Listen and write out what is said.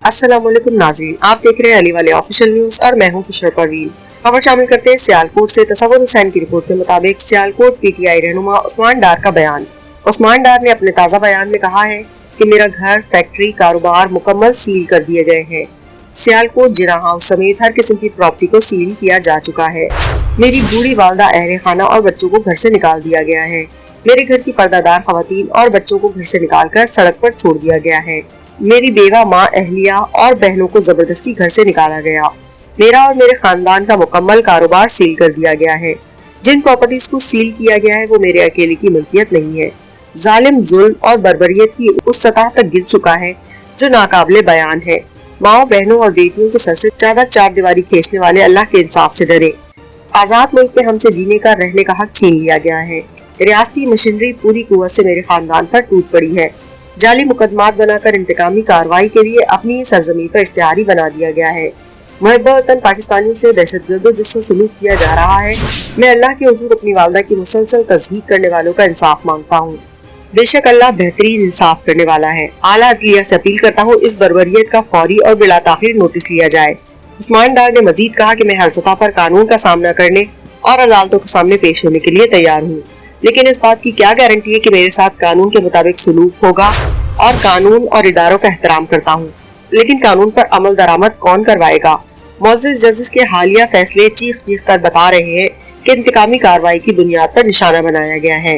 अस्सलाम वालेकुम नाज़रीन, आप देख रहे हैं अली वाले ऑफिशियल न्यूज और मैं हूं किशोर परवीन। खबर शामिल करते हैं सियालकोट से। तसव्वुर हुसैन की रिपोर्ट के मुताबिक सियालकोट पीटीआई रहनुमा उस्मान डार का बयान। उस्मान डार ने अपने ताज़ा बयान में कहा है कि मेरा घर, फैक्ट्री, कारोबार मुकम्मल सील कर दिए गए हैं। सियालकोट जिना हाउस समेत हर किस्म की प्रॉपर्टी को सील किया जा चुका है। मेरी बूढ़ी वालदा, अहले खाना और बच्चों को घर से निकाल दिया गया है। मेरे घर की पर्दादार खवातीन और बच्चों को घर से निकालकर सड़क पर छोड़ दिया गया है। मेरी बेवा माँ, अहलिया और बहनों को जबरदस्ती घर से निकाला गया। मेरा और मेरे खानदान का मुकम्मल कारोबार सील कर दिया गया है। जिन प्रॉपर्टीज को सील किया गया है वो मेरे अकेले की मिल्कियत नहीं है। जालिम जुल्म और बर्बरियत की उस सतह तक गिर चुका है जो नाकाबिले बयान है। माओ, बहनों और बेटियों के सर से ज्यादा चार दीवारी खींचने वाले अल्लाह के इंसाफ से डरे। आजाद मुल्क में हमसे जीने का, रहने का हक छीन लिया गया है। रियासती मशीनरी पूरी कुव्वत से मेरे खानदान पर टूट पड़ी है। जाली मुकदमात बनाकर इंतकामी कार्रवाई के लिए अपनी सरजमीन पर इश्तिहारी बना दिया गया है। मुहब्बत वतन पाकिस्तानियों से दहशतगर्दों जिससे सलूक किया जा रहा है। मैं अल्लाह के हुजूर अपनी वालदा की मुसलसल तज़हीक करने वालों का इंसाफ मांगता हूँ। बेशक अल्लाह बेहतरीन इंसाफ करने वाला है। आला अदलिया से अपील करता हूँ इस बर्बरियत का फौरी और बिला ताखिर नोटिस लिया जाए। उस्मान डार ने मजीद कहा कि मैं हर सतह पर कानून का सामना करने और अदालतों के सामने पेश होने के लिए तैयार हूँ, लेकिन इस बात की क्या गारंटी है कि मेरे साथ कानून के मुताबिक सलूक होगा और कानून और इदारों का एहतराम करता हूँ, लेकिन कानून पर अमल दरामद कौन करवाएगा। मुअज़्ज़िज़ जजेस के हालिया फैसले चीख चीख कर बता रहे हैं कि इंतकामी कार्रवाई की बुनियाद पर निशाना बनाया गया है।